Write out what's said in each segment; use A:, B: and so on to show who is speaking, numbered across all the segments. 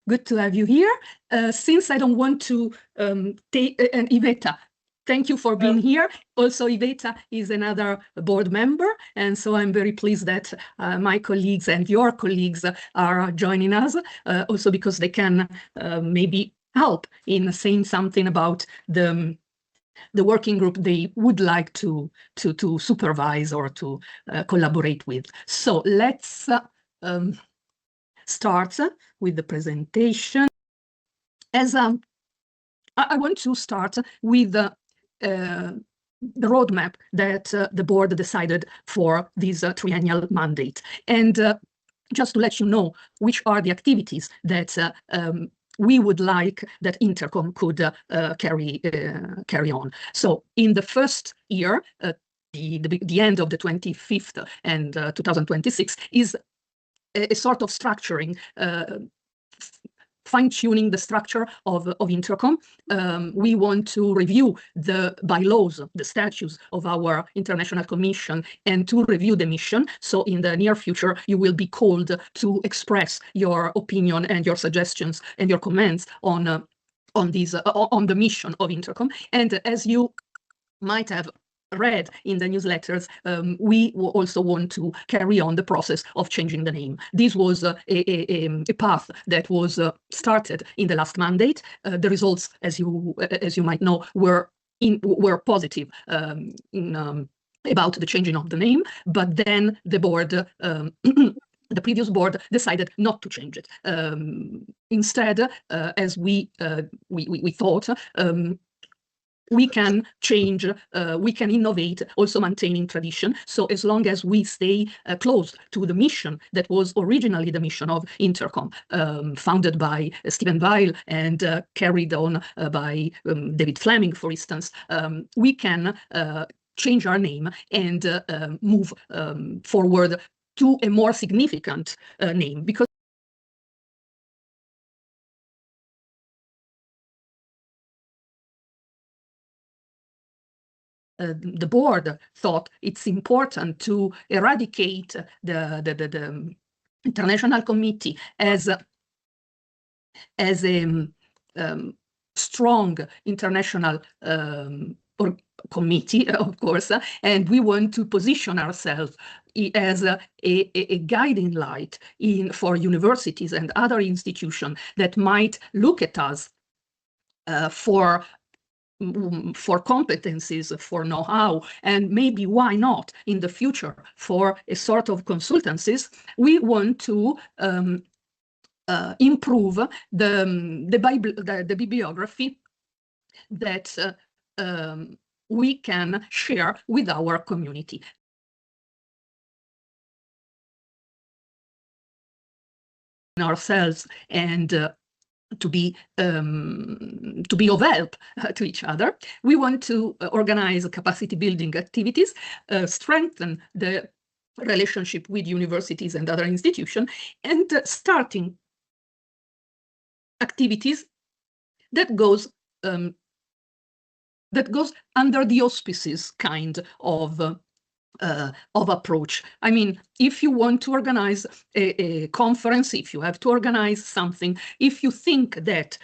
A: good to have you here. Since I don't want to take, and Iveta, thank you for being here. Also, Iveta is another board member, and so I'm very pleased that my colleagues and your colleagues are joining us, also because they can maybe help in saying something about the working group they would like to supervise or to collaborate with. So let's start with the presentation. As I want to start with the roadmap that the board decided for this triennial mandate. And just to let you know which are the activities that we would like that Intercom could carry on. So in the first year, the end of the 25th and 2026 is a sort of structuring, fine-tuning the structure of Intercom. We want to review the bylaws, the statutes of our International Commission, and to review the mission. So in the near future, you will be called to express your opinion and your suggestions and your comments on the mission of Intercom. And as you might have read in the newsletters, we also want to carry on the process of changing the name. This was a path that was started in the last mandate. The results, as you might know, were positive about the changing of the name, but then the board, the previous board, decided not to change it. Instead, as we thought, we can change, we can innovate, also maintaining tradition. So as long as we stay close to the mission that was originally the mission of Intercom, founded by Stephen Weil and carried on by David Fleming, for instance, we can change our name and move forward to a more significant name, because the board thought it's important to eradicate the International Committee as a strong international committee, of course, and we want to position ourselves as a guiding light for universities and other institutions that might look at us for competencies, for know-how, and maybe why not in the future for a sort of consultancies. We want to improve the bibliography that we can share with our community. Ourselves and to be of help to each other. We want to organize capacity building activities, strengthen the relationship with universities and other institutions, and starting activities that goes under the auspices kind of approach. I mean, if you want to organize a conference, if you have to organize something, if you think that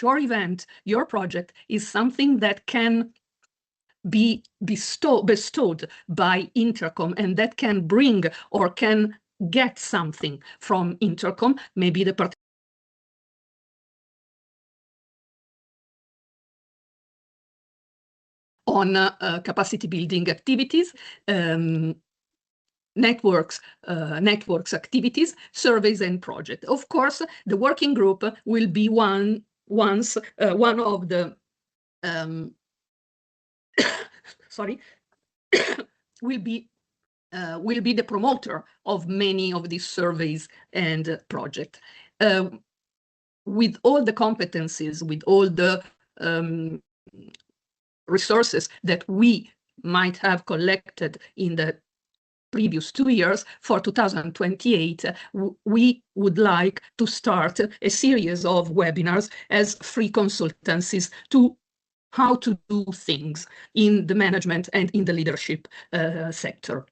A: your event, your project is something that can be bestowed by Intercom and that can bring or can get something from Intercom, maybe the on capacity building activities, networks activities, surveys, and projects. Of course, the working group will be one of the sorry will be the promoter of many of these surveys and projects. With all the competencies, with all the resources that we might have collected in the previous 2 years, for 2028, we would like to start a series of webinars as free consultancies to how to do things in the management and in the leadership sector.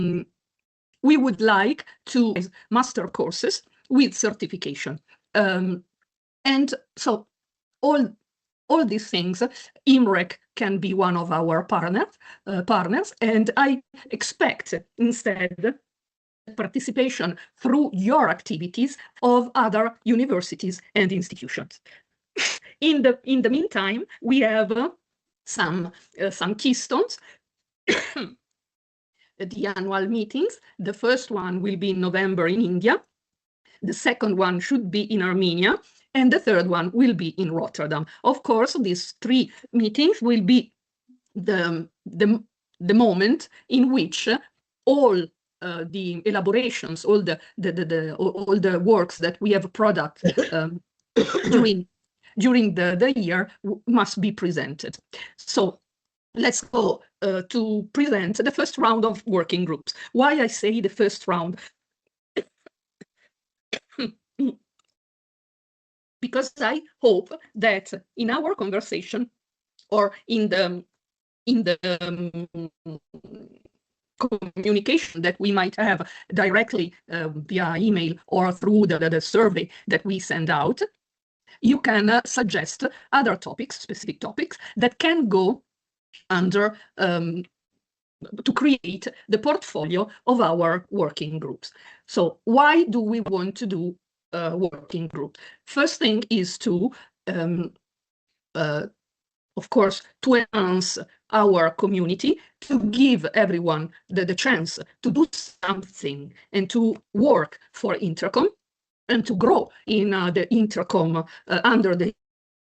A: we would like to master courses with certification. And so all these things, IMREC can be one of our partners, and I expect instead participation through your activities of other universities and institutions. In the meantime, we have some keystones. The annual meetings. The first one will be in November in India. The second one should be in Armenia, and the third one will be in Rotterdam. Of course, these 3 meetings will be the moment in which all the elaborations, all the works that we have product during the year must be presented. So let's go to present the first round of working groups. Why I say the first round? Because I hope that in our conversation or in the communication that we might have directly via email or through the survey that we send out, you can suggest other topics, specific topics that can go under to create the portfolio of our working groups. So why do we want to do working group? First thing is to, of course, to enhance our community, to give everyone the chance to do something and to work for INTERCOM and to grow in the INTERCOM, under the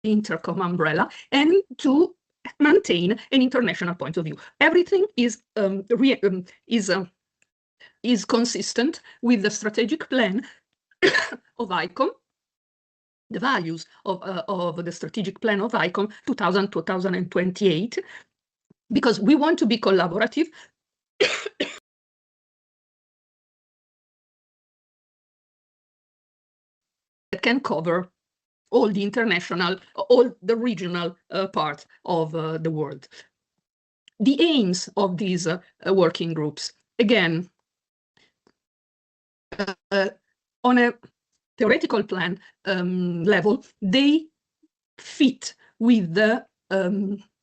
A: INTERCOM umbrella, and to maintain an international point of view. Everything is consistent with the strategic plan of ICOM, the values of the strategic plan of ICOM 2000-2028, because we want to be collaborative that can cover all the international, all the regional part of the world. The aims of these working groups, again, on a theoretical plan level, they fit with the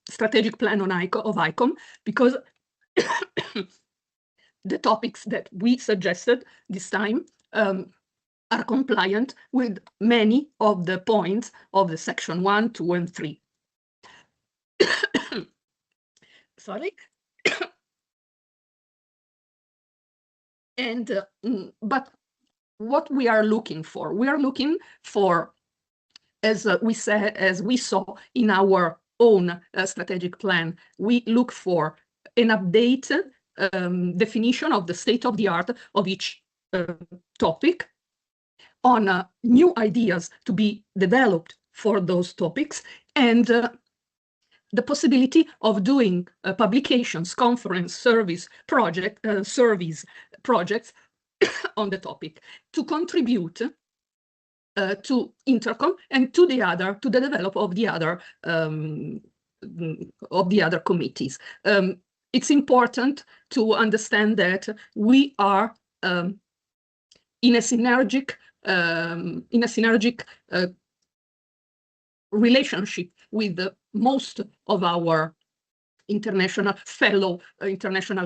A: strategic plan of ICOM, because the topics that we suggested this time are compliant with many of the points of the section 1, 2, and 3. Sorry. And but what we are looking for, as we saw in our own strategic plan, we look for an updated definition of the state of the art of each topic, on new ideas to be developed for those topics, and the possibility of doing publications, conference, surveys, projects on the topic to contribute to INTERCOM and to the development of the other committees. It's important to understand that we are in a synergic relationship with most of our international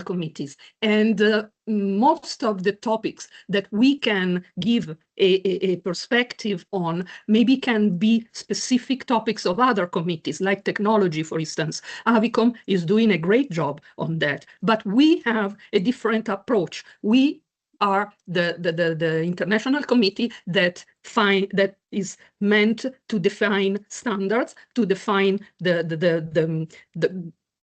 A: committees, and most of the topics that we can give a perspective on maybe can be specific topics of other committees, like technology, for instance. AVICOM is doing a great job on that, but we have a different approach. We are the international committee that is meant to define standards, to define the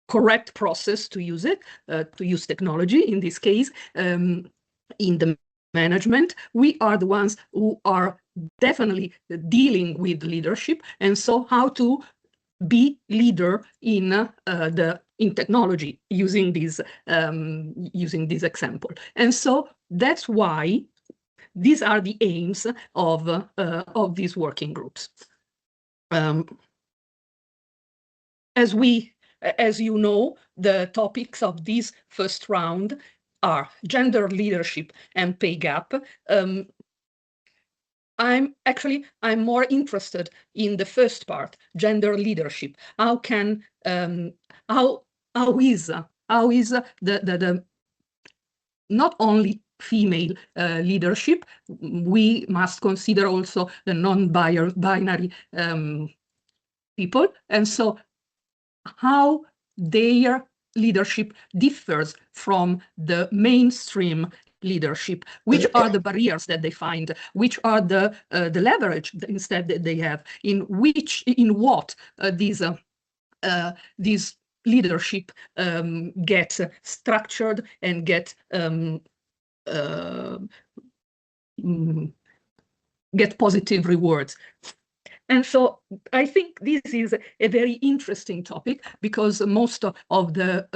A: correct process to use it, to use technology in this case. In the management, we are the ones who are definitely dealing with leadership, and so how to be leader in technology using this example. And so that's why these are the aims of these working groups. As you know, the topics of this first round are gender leadership and pay gap. I'm more interested in the first part, gender leadership. How is the not only female leadership, we must consider also the non-binary people, and so how their leadership differs from the mainstream leadership, which are the barriers that they find, which are the leverage instead that they have, in what these leadership get structured and get positive rewards. And so I think this is a very interesting topic, because most of the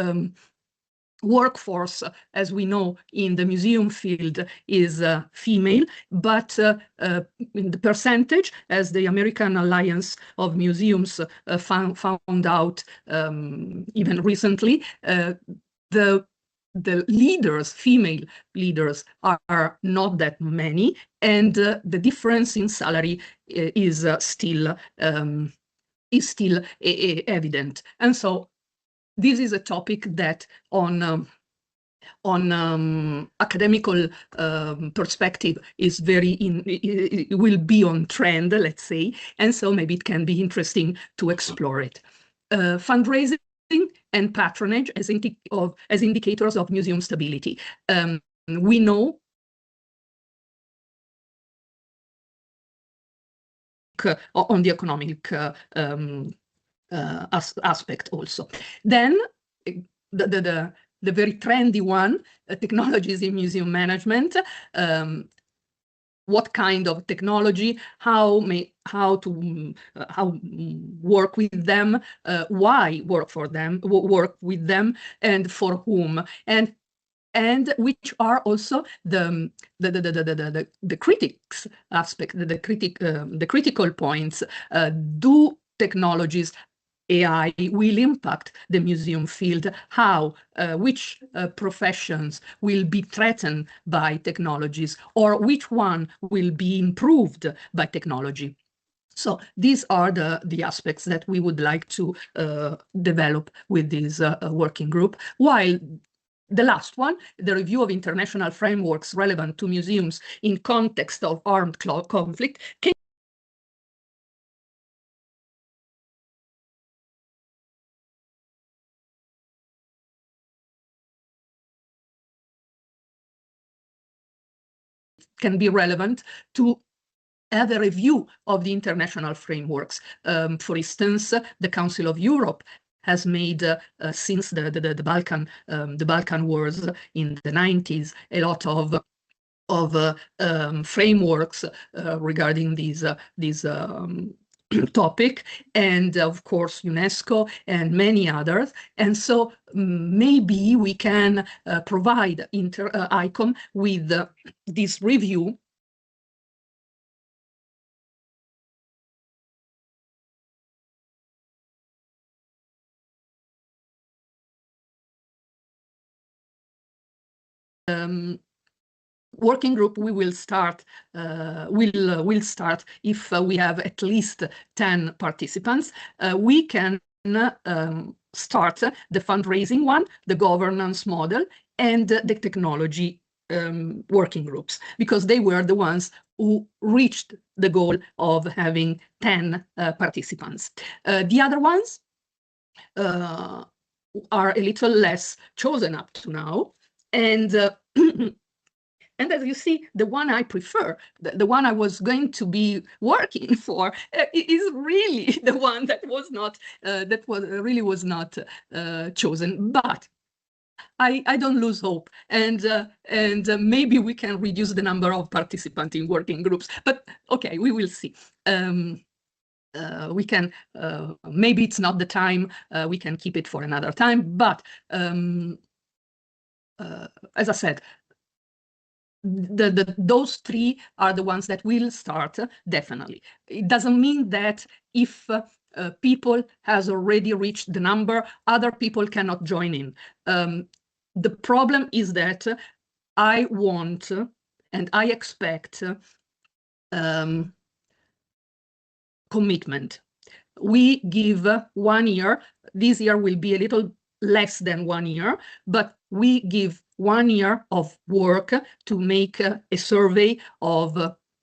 A: workforce, as we know, in the museum field is female, but in the percentage, as the American Alliance of Museums found out even recently, the leaders, female leaders, are not that many, and the difference in salary is still evident. And so this is a topic that on academical perspective is it will be on trend, let's say, and so maybe it can be interesting to explore it. Fundraising and patronage as indicators of museum stability. We know on the economic aspect also. Then the very trendy one, technologies in museum management. What kind of technology, how work with them, why work with them, and for whom, and which are also the critics aspect, the critical points. Do technologies, AI, will impact the museum field? How, which professions will be threatened by technologies, or which one will be improved by technology? So these are the aspects that we would like to develop with this working group. While the last one, the review of international frameworks relevant to museums in context of armed conflict, can be relevant to have a review of the international frameworks. For instance, the Council of Europe has made, since the Balkan Wars in the 90s, a lot of frameworks regarding these topic, and of course UNESCO and many others. And so maybe we can provide ICOM with this review working group. We will start will start if we have at least 10 participants. We can start the fundraising one, the governance model, and the technology working groups, because they were the ones who reached the goal of having 10 participants. The other ones are a little less chosen up to now, and and as you see, the one I prefer, the one I was going to be working for, is really the one that was not really was not chosen. But I don't lose hope, and maybe we can reduce the number of participants in working groups. But okay, we will see. We can, maybe it's not the time, we can keep it for another time. But as I said, those three are the ones that will start, definitely. It doesn't mean that if people has already reached the number, other people cannot join in. the problem is that I want and I expect commitment. We give 1 year. This year will be a little less than 1 year, but we give 1 year of work to make a survey of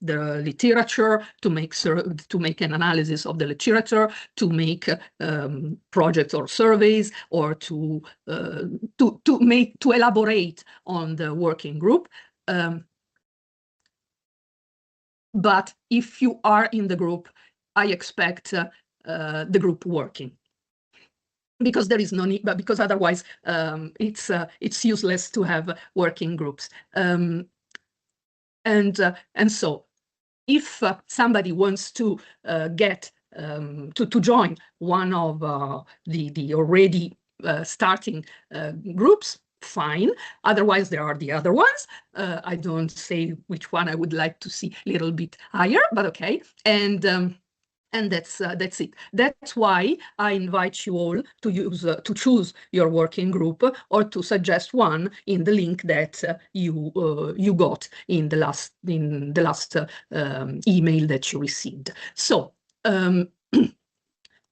A: the literature, to make an analysis of the literature, to make projects or surveys, or to elaborate on the working group. But if you are in the group, I expect the group working, because there is no need, but because otherwise it's useless to have working groups. And so if somebody wants to get to join one of the already starting groups, fine. Otherwise, there are the other ones. I don't say which one I would like to see a little bit higher, but okay. And that's it. That's why I invite you all to choose your working group, or to suggest one in the link that you got in the last email that you received. So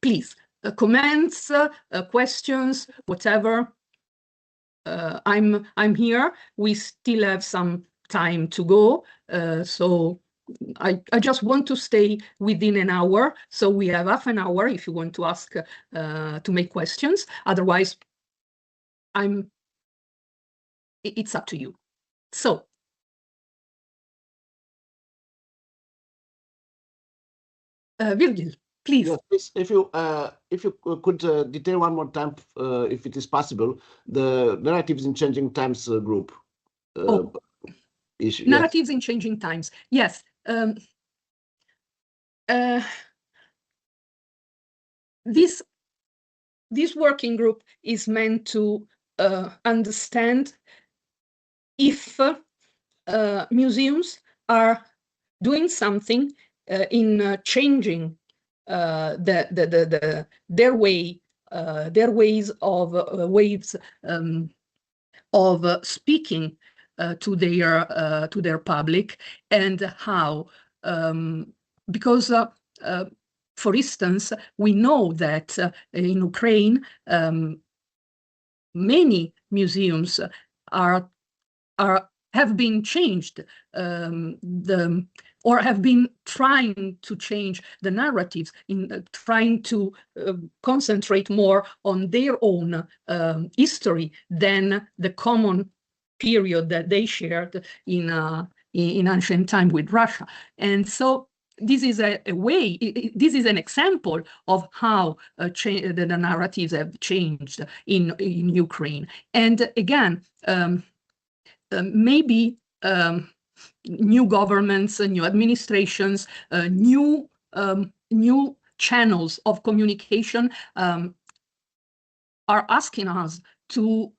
A: please, comments, questions, whatever. I'm here. We still have some time to go, so I just want to stay within an hour. So we have half an hour if you want to ask, to make questions. Otherwise, it's up to you. So, Virgil, please.
B: Yes, please, if you could detail one more time, if it is possible, the narratives in changing times group issue.
A: Narratives in changing times. Yes. This working group is meant to understand if museums are doing something in changing their ways of speaking to their public, and how, because for instance, we know that in Ukraine, many museums have been changed, or have been trying to change the narratives, in trying to concentrate more on their own history than the common period that they shared in ancient time with Russia. And so this is a way, this is an example of how the narratives have changed in Ukraine. And again, maybe new governments, new administrations, new channels of communication are asking us to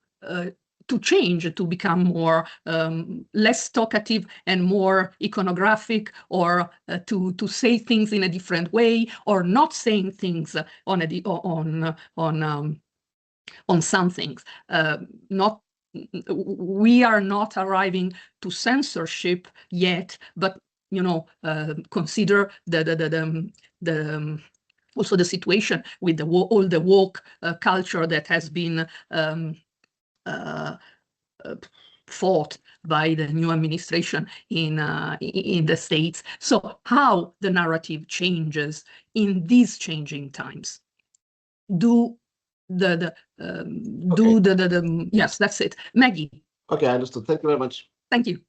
A: change, to become more less talkative and more iconographic, or to say things in a different way, or not saying things on some things. We are not arriving to censorship yet, but consider also the situation with all the woke culture that has been fought by the new administration in the States. So how the narrative changes in these changing times. Yes, that's it. Maggie.
B: Okay, I understood. Thank you very much.
A: Thank you.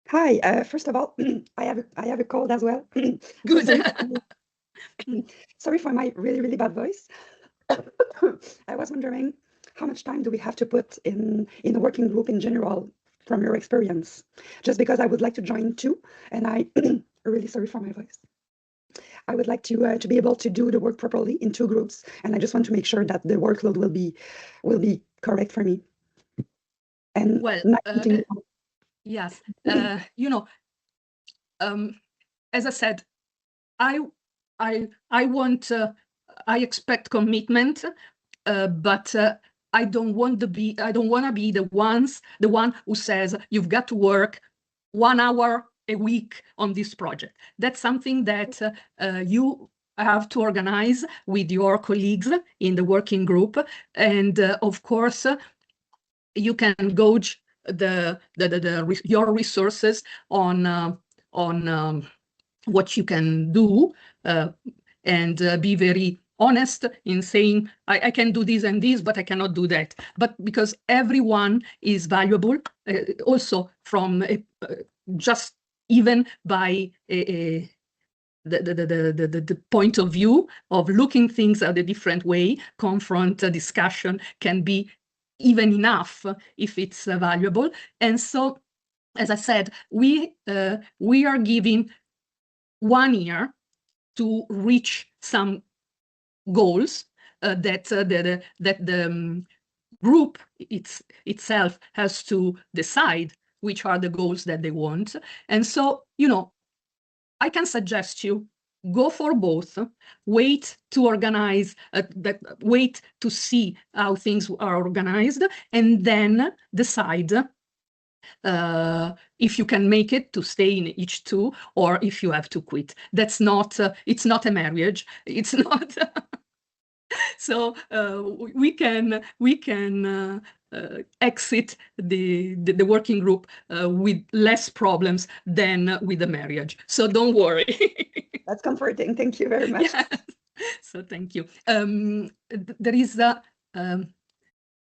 C: Hi. First of all, I have a cold as well.
A: Good.
C: Sorry for my really, really bad voice. I was wondering, how much time do we have to put in the working group in general, from your experience? Just because I would like to join too, and I really sorry for my voice. I would like to be able to do the work properly in 2 groups, and I just want to make sure that the workload will be correct for me. And
A: well, yes, as I said, I expect commitment, but I don't want to be the one who says you've got to work 1 hour a week on this project. That's something that you have to organize with your colleagues in the working group, and of course you can gauge your resources on what you can do, and be very honest in saying, I can do this and this, but I cannot do that. But because everyone is valuable, also from just even by the point of view of looking things at a different way, confront discussion can be even enough if it's valuable. And so, as I said, we are giving 1 year to reach some goals that the group itself has to decide which are the goals that they want. And so, I can suggest you go for both, wait to organize, wait to see how things are organized, and then decide if you can make it to stay in each two, or if you have to quit. That's not, it's not a marriage. It's not. So we can exit the working group with less problems than with the marriage. So don't worry.
C: That's comforting. Thank you very much.
A: Yes. So thank you. There is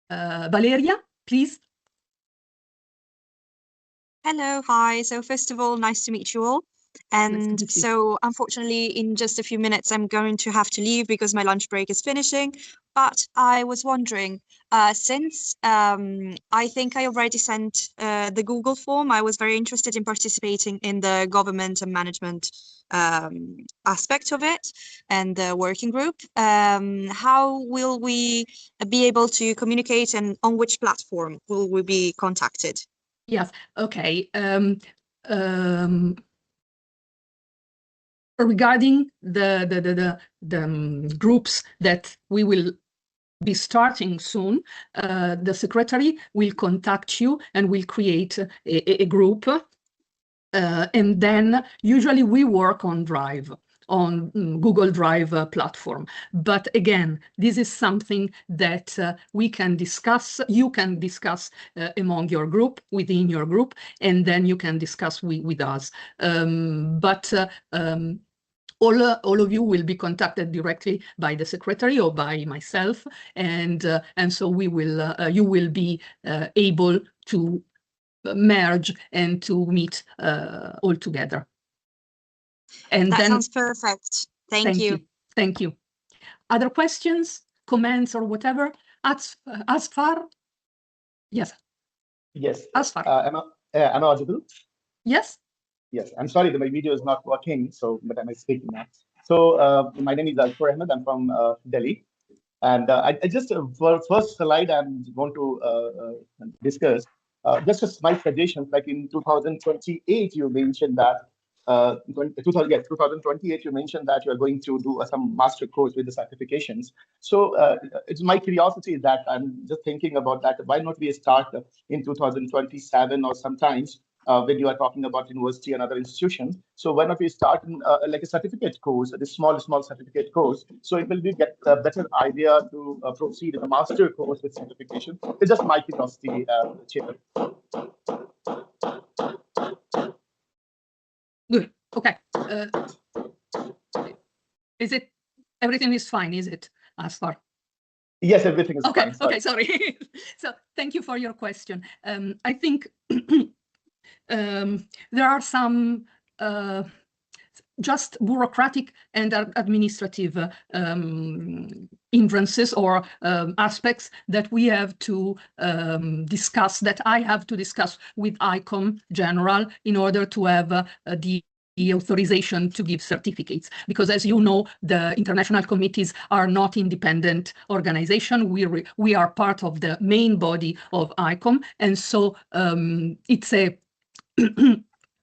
A: Valeria, please.
D: Hello, hi. So first of all, nice to meet you all. And so unfortunately, in just a few minutes, I'm going to have to leave because my lunch break is finishing. But I was wondering, since I think I already sent the Google form, I was very interested in participating in the government and management aspect of it and the working group. How will we be able to communicate, and on which platform will we be contacted?
A: Yes, okay. Regarding the groups that we will be starting soon, the secretary will contact you and will create a group. And then usually we work on Drive, on Google Drive platform. But again, this is something that we can discuss, you can discuss among your group, within your group, and then you can discuss with us. All of you will be contacted directly by the secretary or by myself, and so we will you will be able to merge and to meet all together. And
D: that
A: then,
D: sounds perfect. Thank you.
A: Thank you. Other questions, comments, or whatever? Asfar? Yes.
E: Yes.
A: Asfar.
E: Am I audible?
A: Yes.
E: Yes. I'm sorry that my video is not working, but I'm speaking now. So my name is Alfar Ahmed. I'm from Delhi. And I just, for first slide, I'm going to discuss just a slight suggestion. Like in 2028, you mentioned that 2028, you mentioned that you are going to do some master course with the certifications. So it's my curiosity that I'm just thinking about that. Why not we start in 2027 or sometimes when you are talking about university and other institutions? So why not we start in, like a certificate course, this small certificate course? So it will be get a better idea to proceed in a master course with certification. It's just my curiosity, Chair.
A: Good. Okay. Is it, everything is fine, is it, as far?
E: Yes, everything is
A: fine.
E: Sorry.
A: Okay, sorry. So thank you for your question. I think there are some just bureaucratic and administrative hindrances or aspects that we have to discuss, that I have to discuss with ICOM General in order to have the authorization to give certificates. Because as you know, the international committees are not independent organization. We are part of the main body of ICOM. And so it's a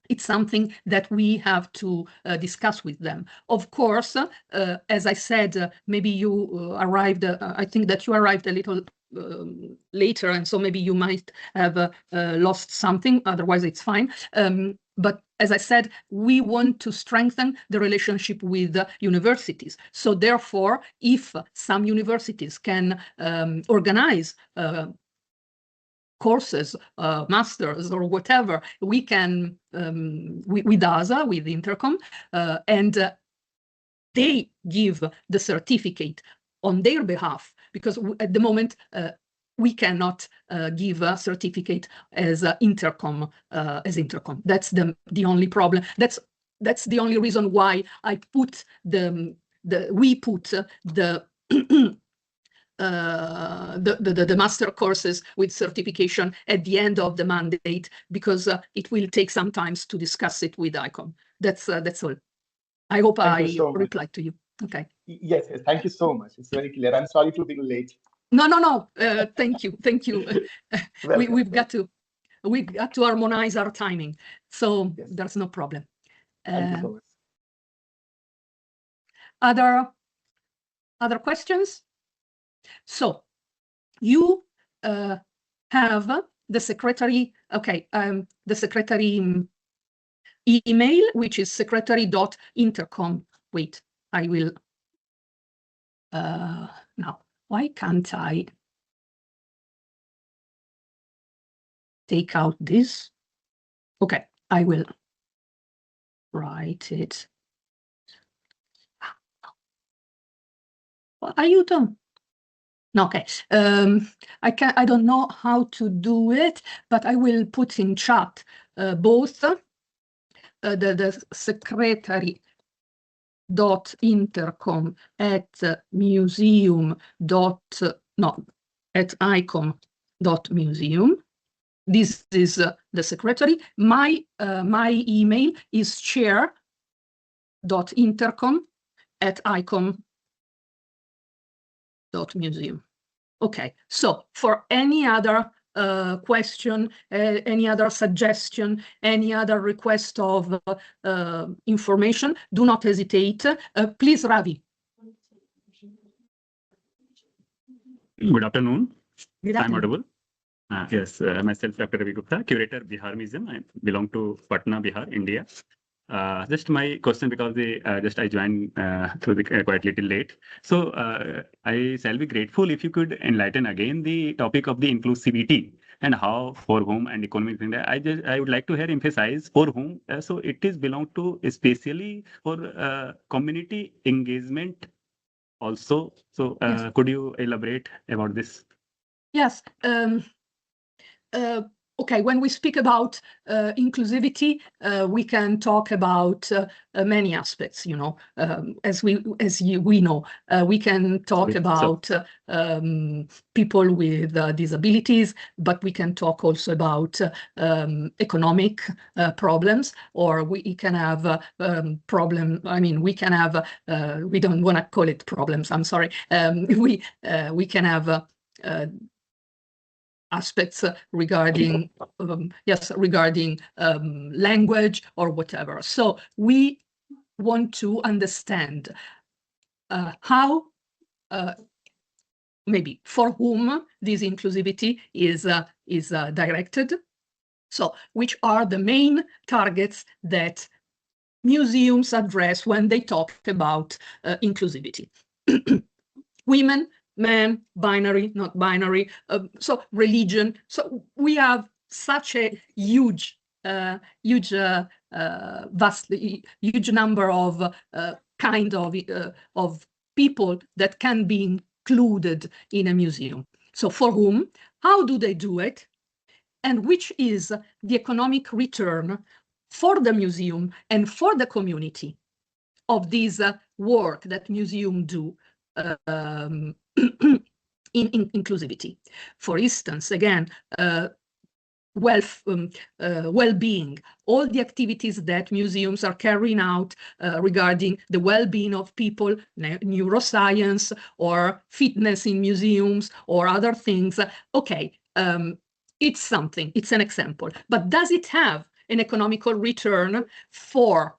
A: it's something that we have to discuss with them. Of course, as I said, maybe you arrived, I think that you arrived a little later, and so maybe you might have lost something, otherwise it's fine. But as I said, we want to strengthen the relationship with universities. So therefore, if some universities can organize courses, masters or whatever, we can, with us, with INTERCOM, and they give the certificate on their behalf, because at the moment, we cannot give a certificate as INTERCOM, That's the only problem. That's the only reason why I put we put the master courses with certification at the end of the mandate, because it will take some time to discuss it with ICOM. That's all. I hope I replied to you. Okay.
E: Yes, thank you so much. It's very clear. I'm sorry to be late.
A: No. Thank you. We've got to harmonize our timing, so yes, there's no problem.
E: Thank you so much.
A: Other questions? So you have the secretary, the secretary email, which is secretary.intercom. Wait, I will, now, why can't I take out this? Okay, I will write it. What are you doing? No, okay. I don't know how to do it, but I will put in chat both the secretary.intercom at icom.museum. This is the secretary. My email is chair.intercom@icom.museum. Okay, so for any other question, any other suggestion, any other request of information, do not hesitate. Please, Ravi.
F: Good afternoon.
A: Good afternoon.
F: I'm audible. Yes, myself, Dr. Ravi Gupta, curator, Bihar Museum. I belong to Patna, Bihar, India. Just my question, because I joined through the quite little late. So I shall be grateful if you could enlighten again the topic of the inclusivity and how, for whom, and economic thing. I would like to hear emphasize for whom. So it is belong to especially for community engagement also. So
A: Yes.
F: Could you elaborate about this?
A: Yes. Okay, when we speak about inclusivity, we can talk about many aspects. You know, as we know, we can talk about people with disabilities, but we can talk also about economic problems, or we can have problem. I mean, we can have. We don't want to call it problems. I'm sorry. We can have. Aspects regarding language or whatever. So we want to understand how, maybe for whom this inclusivity is directed. So which are the main targets that museums address when they talk about inclusivity? Women, men, binary, not binary, so religion. So we have such a huge number of kind of people that can be included in a museum. So for whom, how do they do it? And which is the economic return for the museum and for the community of this work that museums do in inclusivity. For instance, again, well-being, all the activities that museums are carrying out regarding the well-being of people, neuroscience or fitness in museums or other things. Okay, it's something, it's an example, but does it have an economical return for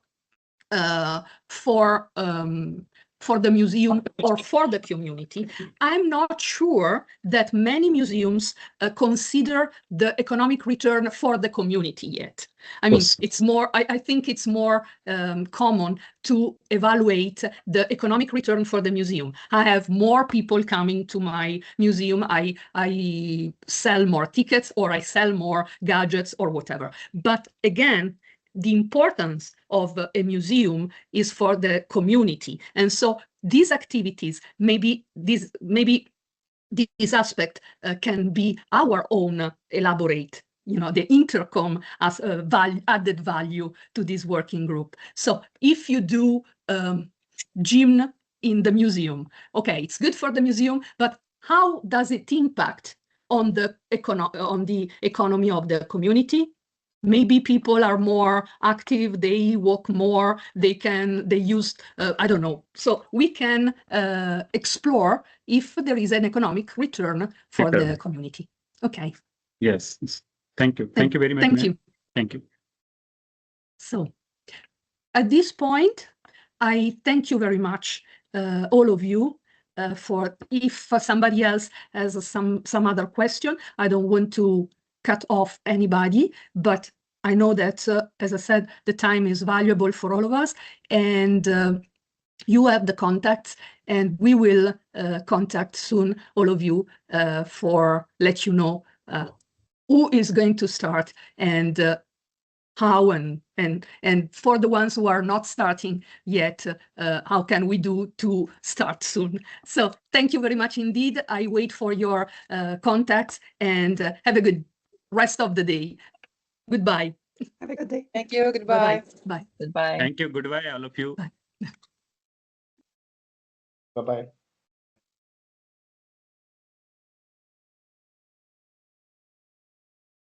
A: the museum or for the community. I'm not sure that many museums consider the economic return for the community yet. I mean, it's more, I think it's more common to evaluate the economic return for the museum. I have more people coming to my museum, I sell more tickets, or I sell more gadgets or whatever. But again, the importance of a museum is for the community. And so these activities, maybe this aspect can be our own elaborate, the INTERCOM as a added value to this working group. So if you do gym in the museum, okay, it's good for the museum, but how does it impact on the economy of the community? Maybe people are more active, they walk more, they use, I don't know. So we can explore if there is an economic return for the community. Okay.
F: Yes. Thank you. Thank you very much.
A: Thank you.
F: Thank you.
A: So at this point, I thank you very much, all of you, for if somebody else has some other question. I don't want to cut off anybody, but I know that, as I said, the time is valuable for all of us, and you have the contacts, and we will contact soon all of you for let you know who is going to start and how, and for the ones who are not starting yet, how can we do to start soon? So thank you very much indeed. I wait for your contacts, and have a good rest of the day. Goodbye.
C: Have a good day.
G: Thank you. Goodbye.
A: Bye.
G: Goodbye.
F: Thank you. Goodbye, all of you.
A: Bye.
E: Bye-bye.